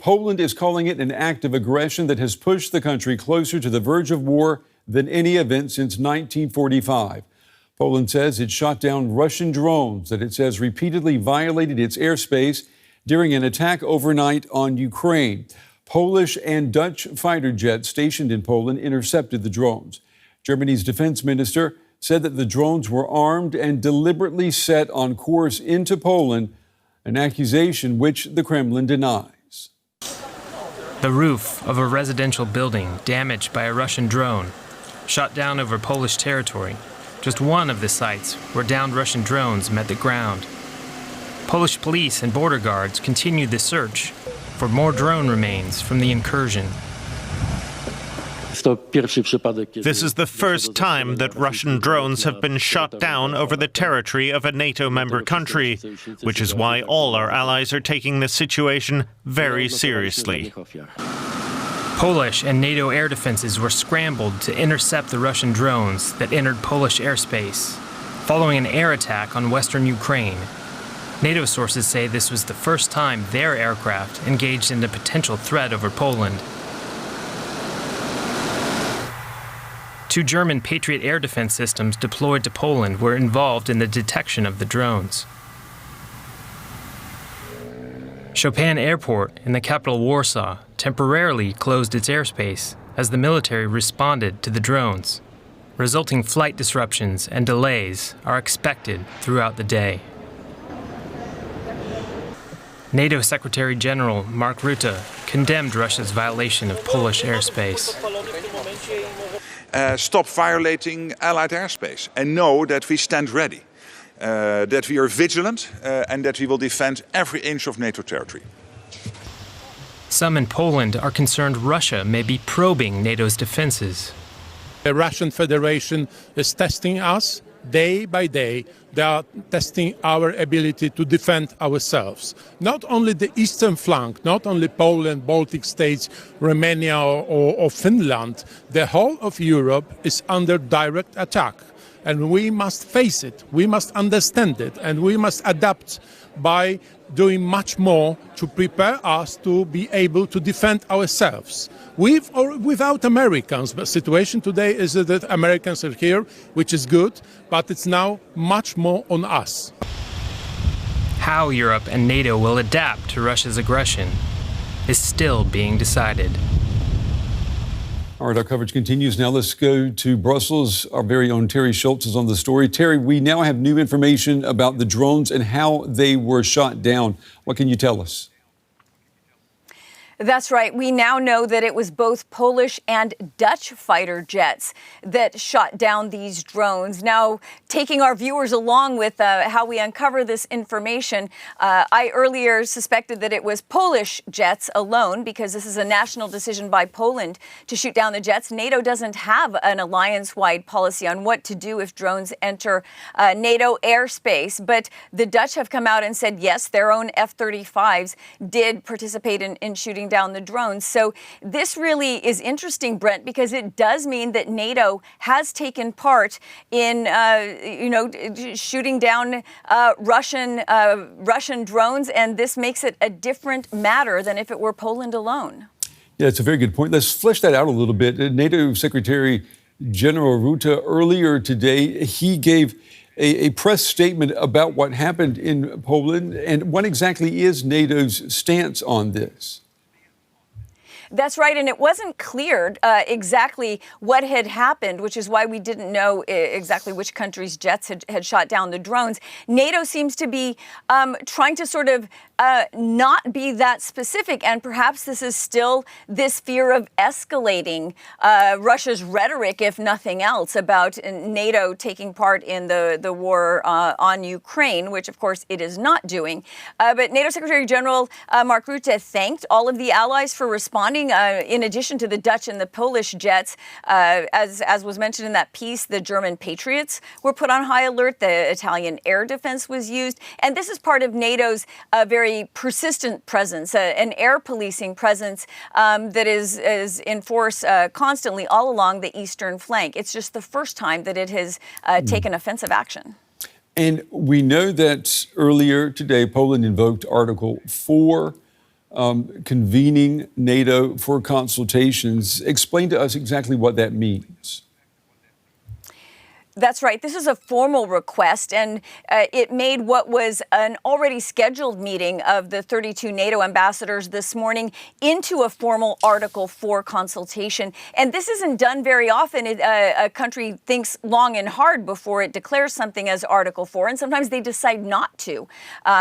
Poland is calling it an act of aggression that has pushed the country closer to the verge of war than any event since 1945. Poland says it shot down Russian drones that it says repeatedly violated its airspace during an attack overnight on Ukraine. Polish and Dutch fighter jets stationed in Poland intercepted the drones. Germany's defense minister said that the drones were armed and deliberately set on course into Poland, an accusation which the Kremlin denies. The roof of a residential building damaged by a Russian drone, shot down over Polish territory. Just one of the sites where downed Russian drones met the ground. Polish police and border guards continued the search for more drone remains from the incursion. This is the first time that Russian drones have been shot down over the territory of a NATO member country, which is why all our allies are taking this situation very seriously. Polish and NATO air defenses were scrambled to intercept the Russian drones that entered Polish airspace, following an air attack on western Ukraine. NATO sources say this was the first time their aircraft engaged in a potential threat over Poland. 2 German Patriot air defense systems deployed to Poland were involved in the detection of the drones. Chopin Airport in the capital Warsaw temporarily closed its airspace as the military responded to the drones. Resulting flight disruptions and delays are expected throughout the day. NATO Secretary General Mark Rutte condemned Russia's violation of Polish airspace. Stop violating Allied airspace and know that we stand ready, that we are vigilant and that we will defend every inch of NATO territory. Some in Poland are concerned Russia may be probing NATO's defenses. The Russian Federation is testing us day by day. They are testing our ability to defend ourselves. Not only the eastern flank, not only Poland, Baltic states, Romania or Finland, the whole of Europe is under direct attack. And we must face it, we must understand it, and we must adapt by doing much more to prepare us to be able to defend ourselves. With or without Americans, the situation today is that Americans are here, which is good, but it's now much more on us. How Europe and NATO will adapt to Russia's aggression is still being decided. All right, our coverage continues. Now let's go to Brussels. Our very own Teri Schultz is on the story. Teri, we now have new information about the drones and how they were shot down. What can you tell us? That's right. We now know that it was both Polish and Dutch fighter jets that shot down these drones. Now, taking our viewers along with how we uncover this information, I earlier suspected that it was Polish jets alone because this is a national decision by Poland to shoot down the jets. NATO doesn't have an alliance-wide policy on what to do if drones enter NATO airspace. But the Dutch have come out and said, yes, their own F-35s did participate in shooting down the drones. So this really is interesting, Brent, because it does mean that NATO has taken part in, shooting down Russian drones, and this makes it a different matter than if it were Poland alone. Yeah, it's a very good point. Let's flesh that out a little bit. NATO Secretary General Rutte earlier today, he gave a press statement about what happened in Poland. And what exactly is NATO's stance on this? That's right, and it wasn't cleared exactly what had happened, which is why we didn't know exactly which country's jets had shot down the drones. NATO seems to be trying to sort of not be that specific, and perhaps this is still this fear of escalating Russia's rhetoric, if nothing else, about NATO taking part in the war on Ukraine, which, of course, it is not doing. But NATO Secretary General Mark Rutte thanked all of the allies for responding. In addition to the Dutch and the Polish jets, as was mentioned in that piece, the German Patriots were put on high alert. The Italian air defense was used. And this is part of NATO's very persistent presence, an air policing presence that is in force constantly all along the eastern flank. It's just the first time that it has taken offensive action. And we know that earlier today, Poland invoked Article 4 convening NATO for consultations. Explain to us exactly what that means. That's right. This is a formal request, and it made what was an already scheduled meeting of the 32 NATO ambassadors this morning into a formal Article 4 consultation. And this isn't done very often. A country thinks long and hard before it declares something as Article 4, and sometimes they decide not to.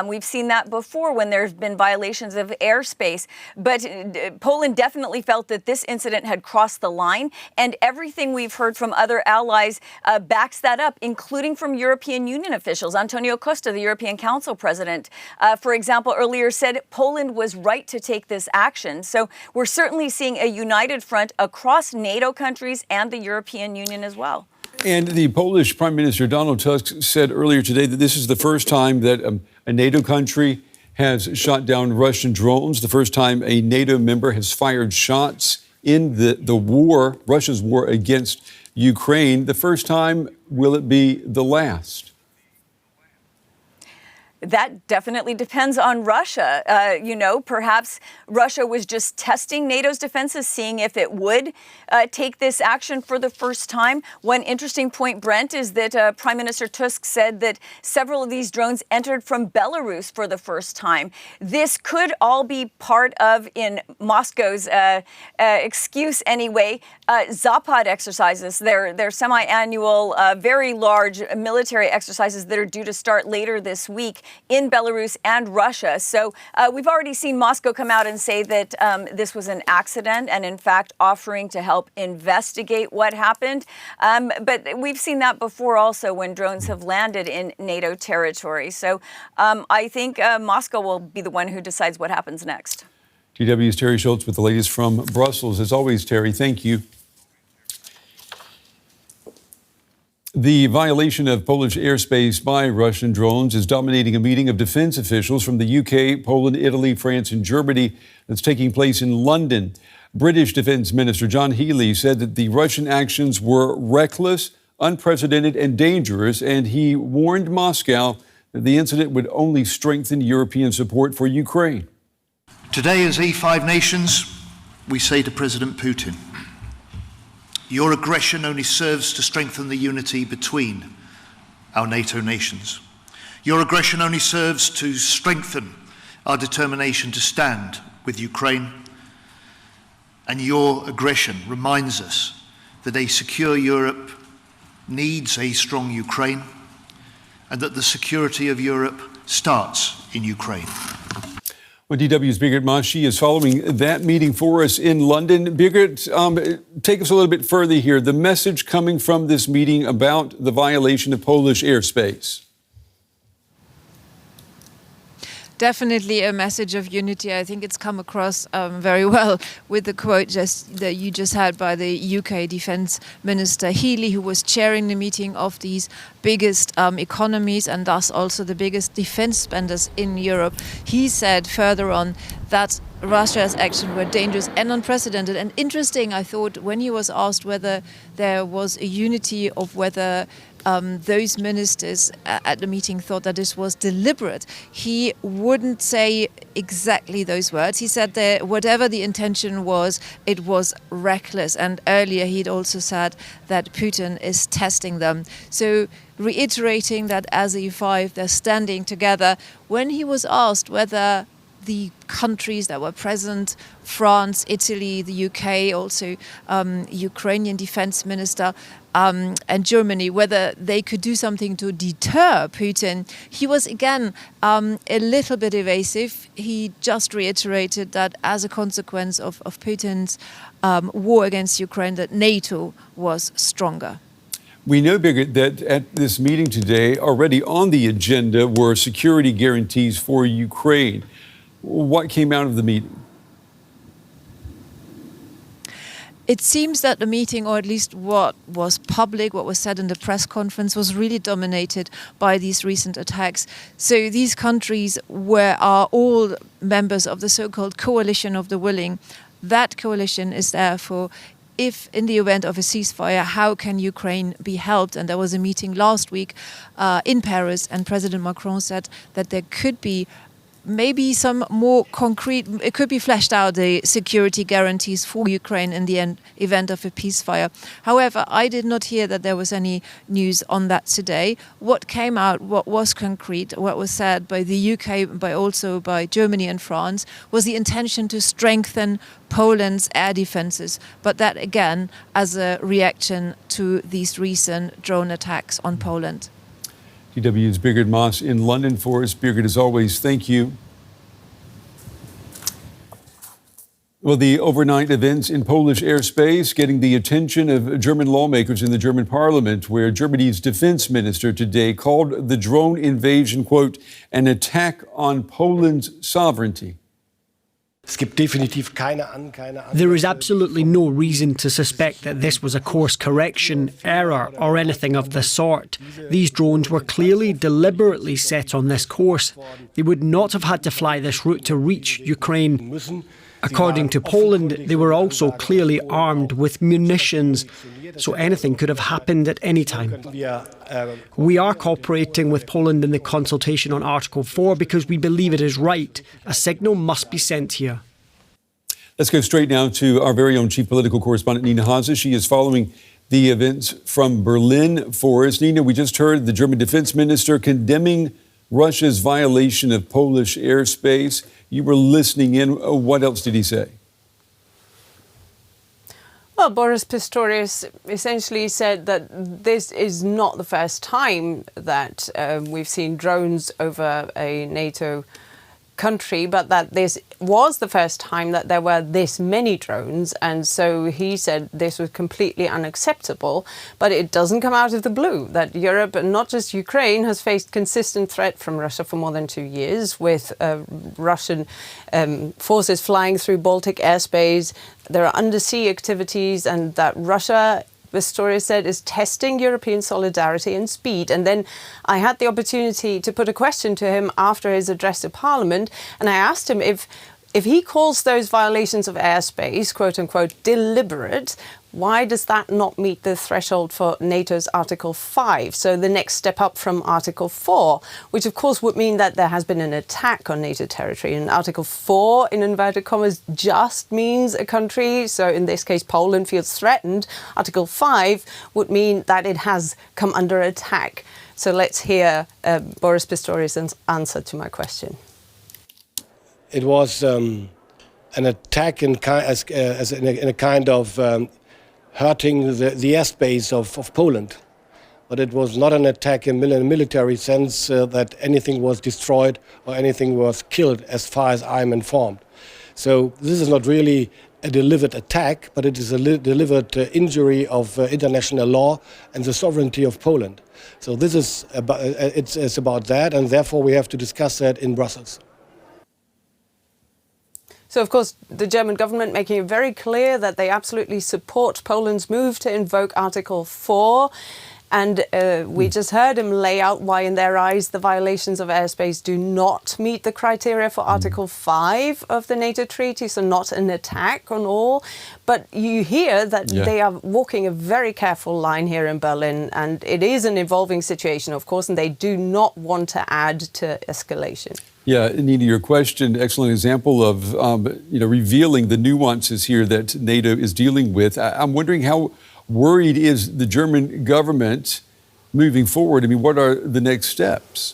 We've seen that before when there's been violations of airspace. But Poland definitely felt that this incident had crossed the line, and everything we've heard from other allies backs that up, including from European Union officials. Antonio Costa, the European Council president, for example, earlier said Poland was right to take this action. So we're certainly seeing a united front across NATO countries and the European Union as well. And the Polish Prime Minister Donald Tusk said earlier today that this is the first time that a NATO country has shot down Russian drones, the first time a NATO member has fired shots in the war, Russia's war against Ukraine. The first time, will it be the last? That definitely depends on Russia. Perhaps Russia was just testing NATO's defenses, seeing if it would take this action for the first time. One interesting point, Brent, is that Prime Minister Tusk said that several of these drones entered from Belarus for the first time. This could all be part of, in Moscow's excuse anyway, Zapad exercises. They're semi-annual, very large military exercises that are due to start later this week in Belarus and Russia. So we've already seen Moscow come out and say that this was an accident and, in fact, offering to help investigate what happened. But we've seen that before also when drones have landed in NATO territory. So I think Moscow will be the one who decides what happens next. DW's Teri Schultz with the latest from Brussels. As always, Teri, thank you. The violation of Polish airspace by Russian drones is dominating a meeting of defense officials from the UK, Poland, Italy, France, and Germany that's taking place in London. British Defense Minister John Healey said that the Russian actions were reckless, unprecedented, and dangerous, and he warned Moscow that the incident would only strengthen European support for Ukraine. Today, as E5 nations, we say to President Putin, your aggression only serves to strengthen the unity between our NATO nations. Your aggression only serves to strengthen our determination to stand with Ukraine. And your aggression reminds us that a secure Europe needs a strong Ukraine, and that the security of Europe starts in Ukraine. Well, DW's Birgit Maass, she is following that meeting for us in London. Birgit, take us a little bit further here. The message coming from this meeting about the violation of Polish airspace. Definitely a message of unity. I think it's come across very well with the quote that you just had by the UK Defence Minister Healey, who was chairing the meeting of these biggest economies and thus also the biggest defence spenders in Europe. He said further on that Russia's actions were dangerous and unprecedented. And interesting, I thought, when he was asked whether there was a unity of whether those ministers at the meeting thought that this was deliberate, he wouldn't say exactly those words. He said that whatever the intention was, it was reckless. And earlier he'd also said that Putin is testing them. So reiterating that as E5, they're standing together. When he was asked whether the countries that were present, France, Italy, the UK, also Ukrainian defense minister, and Germany, whether they could do something to deter Putin, he was again a little bit evasive. He just reiterated that as a consequence of Putin's war against Ukraine, that NATO was stronger. We know, Birgit, that at this meeting today, already on the agenda were security guarantees for Ukraine. What came out of the meeting? It seems that the meeting, or at least what was public, what was said in the press conference, was really dominated by these recent attacks. So these countries are all members of the so-called coalition of the willing. That coalition is there for, if in the event of a ceasefire, how can Ukraine be helped? And there was a meeting last week in Paris, and President Macron said that there could be maybe some more concrete, it could be fleshed out, the security guarantees for Ukraine in the event of a ceasefire. However, I did not hear that there was any news on that today. What came out, what was concrete, what was said by the UK, also by Germany and France, was the intention to strengthen Poland's air defenses, but that again as a reaction to these recent drone attacks on Poland. DW's Birgit Maass in London for us. Birgit, as always, thank you. Well, the overnight events in Polish airspace getting the attention of German lawmakers in the German parliament, where Germany's defense minister today called the drone invasion, quote, an attack on Poland's sovereignty. There is absolutely no reason to suspect that this was a course correction, error, or anything of the sort. These drones were clearly deliberately set on this course. They would not have had to fly this route to reach Ukraine. According to Poland, they were also clearly armed with munitions, so anything could have happened at any time. We are cooperating with Poland in the consultation on Article 4 because we believe it is right. A signal must be sent here. Let's go straight now to our very own chief political correspondent, Nina Haase. She is following the events from Berlin for us. Nina, we just heard the German defense minister condemning Russia's violation of Polish airspace. You were listening in. What else did he say? Well, Boris Pistorius essentially said that this is not the first time that we've seen drones over a NATO country, but that this was the first time that there were this many drones. And so he said this was completely unacceptable, but it doesn't come out of the blue that Europe, and not just Ukraine, has faced consistent threat from Russia for more than 2 years, with Russian forces flying through Baltic airspace. There are undersea activities, and that Russia, Pistorius said, is testing European solidarity and speed. And then I had the opportunity to put a question to him after his address to Parliament, and I asked him if he calls those violations of airspace, quote unquote, deliberate, why does that not meet the threshold for NATO's Article 5? So the next step up from Article 4, which of course would mean that there has been an attack on NATO territory. And Article 4, in inverted commas, just means a country. So in this case, Poland feels threatened. Article 5 would mean that it has come under attack. So let's hear Boris Pistorius' answer to my question. It was an attack in a kind of hurting the airspace of Poland. But it was not an attack in a military sense that anything was destroyed or anything was killed, as far as I'm informed. So this is not really a delivered attack, but it is a delivered injury of international law and the sovereignty of Poland. So this is it's about that, and therefore we have to discuss that in Brussels. So, of course, the German government making it very clear that they absolutely support Poland's move to invoke Article 4. And we just heard him lay out why, in their eyes, the violations of airspace do not meet the criteria for Article 5 of the NATO treaty, so not an attack on all. But you hear that they are walking a very careful line here in Berlin, and it is an evolving situation, of course, and they do not want to add to escalation. Yeah, Nina, your question, excellent example of revealing the nuances here that NATO is dealing with. I'm wondering how worried is the German government moving forward? I mean, what are the next steps?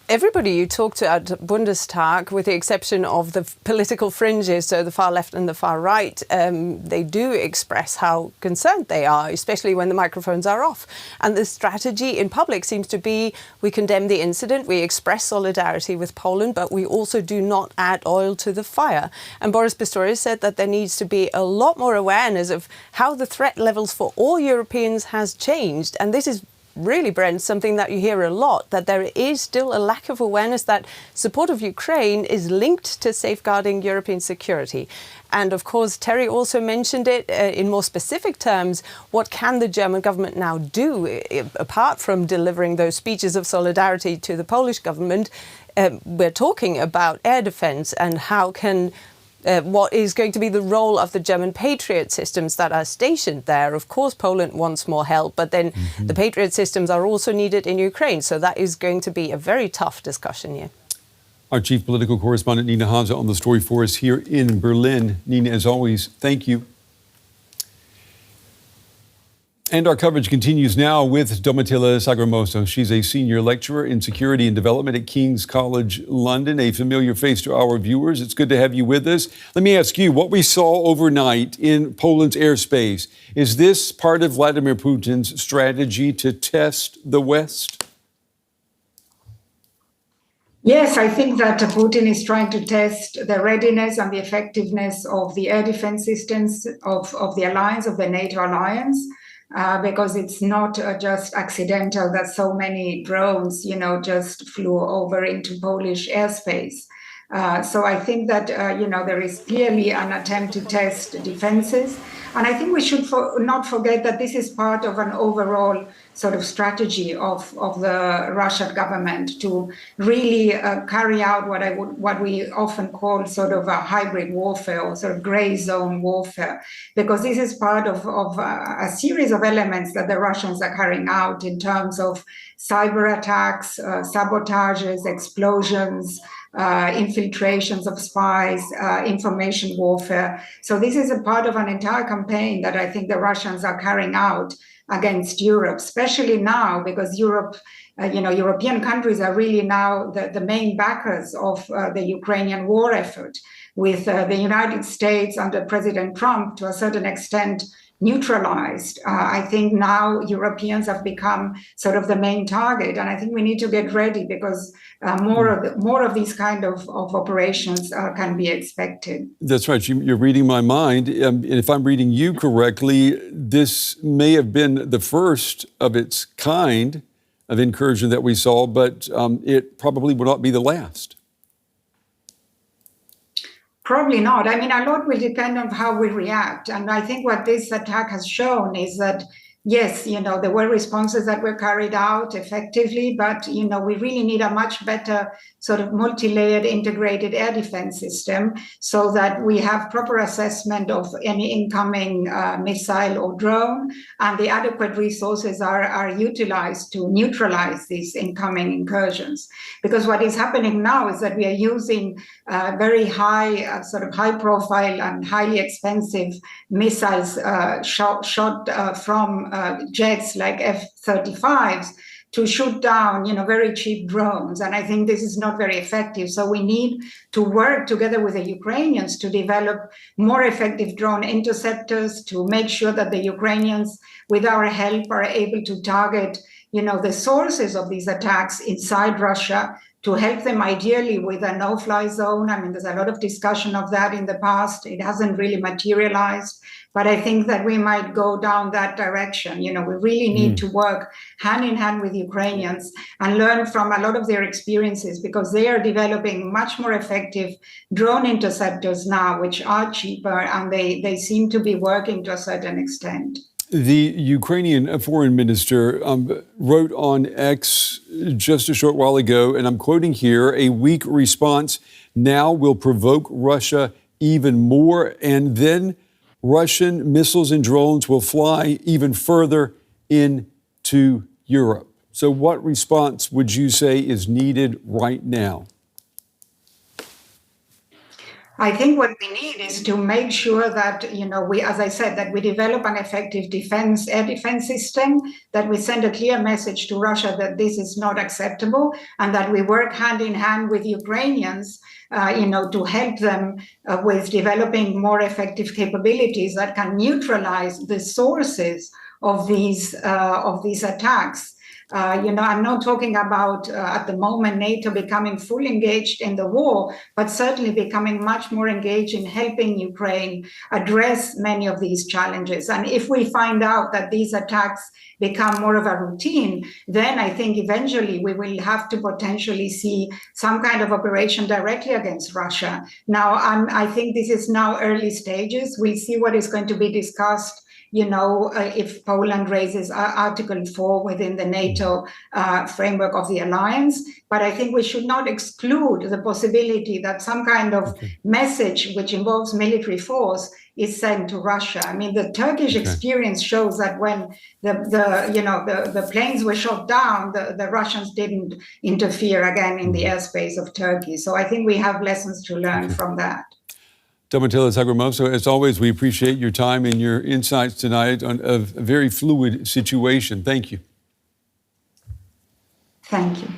Everybody you talk to at Bundestag, with the exception of the political fringes, so the far left and the far right, they do express how concerned they are, especially when the microphones are off. And the strategy in public seems to be, we condemn the incident, we express solidarity with Poland, but we also do not add oil to the fire. And Boris Pistorius said that there needs to be a lot more awareness of how the threat levels for all Europeans has changed. And this is really, Brent, something that you hear a lot, that there is still a lack of awareness that support of Ukraine is linked to safeguarding European security. And of course, Teri also mentioned it in more specific terms. What can the German government now do, apart from delivering those speeches of solidarity to the Polish government? We're talking about air defense, and how can what is going to be the role of the German Patriot systems that are stationed there. Of course, Poland wants more help, but then the Patriot systems are also needed in Ukraine. So that is going to be a very tough discussion here. Our chief political correspondent, Nina Haase, on the story for us here in Berlin. Nina, as always, thank you. And our coverage continues now with Domitilla Sagramoso. She's a senior lecturer in security and development at King's College London, a familiar face to our viewers. It's good to have you with us. Let me ask you, what we saw overnight in Poland's airspace, is this part of Vladimir Putin's strategy to test the West? Yes, I think that Putin is trying to test the readiness and the effectiveness of the air defense systems of the alliance, of the NATO alliance. Because it's not just accidental that so many drones, just flew over into Polish airspace. So I think that, there is clearly an attempt to test defenses. And I think we should not forget that this is part of an overall sort of strategy of the Russian government to really carry out what we often call sort of a hybrid warfare or sort of gray zone warfare, because this is part of a series of elements that the Russians are carrying out in terms of cyber attacks, sabotages, explosions, infiltrations of spies, information warfare. So this is a part of an entire campaign that I think the Russians are carrying out against Europe, especially now because European countries are really now the main backers of the Ukrainian war effort, with the United States under President Trump to a certain extent neutralized. I think now Europeans have become sort of the main target, and I think we need to get ready because more of these kind of operations can be expected. That's right. You're reading my mind. If I'm reading you correctly, this may have been the first of its kind of incursion that we saw, but it probably will not be the last. Probably not. I mean, a lot will depend on how we react. And I think what this attack has shown is that, yes, there were responses that were carried out effectively, but, we really need a much better sort of multi-layered integrated air defense system so that we have proper assessment of any incoming missile or drone, and the adequate resources are utilized to neutralize these incoming incursions. Because what is happening now is that we are using very high, sort of high profile and highly expensive missiles shot from jets like F-35s to shoot down, very cheap drones. And I think this is not very effective. So we need to work together with the Ukrainians to develop more effective drone interceptors to make sure that the Ukrainians, with our help, are able to target, the sources of these attacks inside Russia, to help them ideally with a no-fly zone. I mean, there's a lot of discussion of that in the past. It hasn't really materialized, but I think that we might go down that direction. We really need to work hand in hand with Ukrainians and learn from a lot of their experiences, because they are developing much more effective drone interceptors now, which are cheaper, and they seem to be working to a certain extent. The Ukrainian foreign minister wrote on X just a short while ago, and I'm quoting here, "A weak response now will provoke Russia even more, and then Russian missiles and drones will fly even further into Europe." So what response would you say is needed right now? I think what we need is to make sure that, as I said, that we develop an effective air defense system, that we send a clear message to Russia that this is not acceptable, and that we work hand in hand with Ukrainians, to help them with developing more effective capabilities that can neutralize the sources of these attacks. I'm not talking about at the moment NATO becoming fully engaged in the war, but certainly becoming much more engaged in helping Ukraine address many of these challenges. And if we find out that these attacks become more of a routine, then I think eventually we will have to potentially see some kind of operation directly against Russia. Now, I think this is now early stages. We'll see what is going to be discussed if Poland raises Article 4 within the NATO framework of the alliance. But I think we should not exclude the possibility that some kind of message which involves military force is sent to Russia. I mean, the Turkish experience shows that when the planes were shot down, the Russians didn't interfere again in the airspace of Turkey. So I think we have lessons to learn from that. Domitilla, Sagramoso, as always, we appreciate your time and your insights tonight on a very fluid situation. Thank you. Thank you.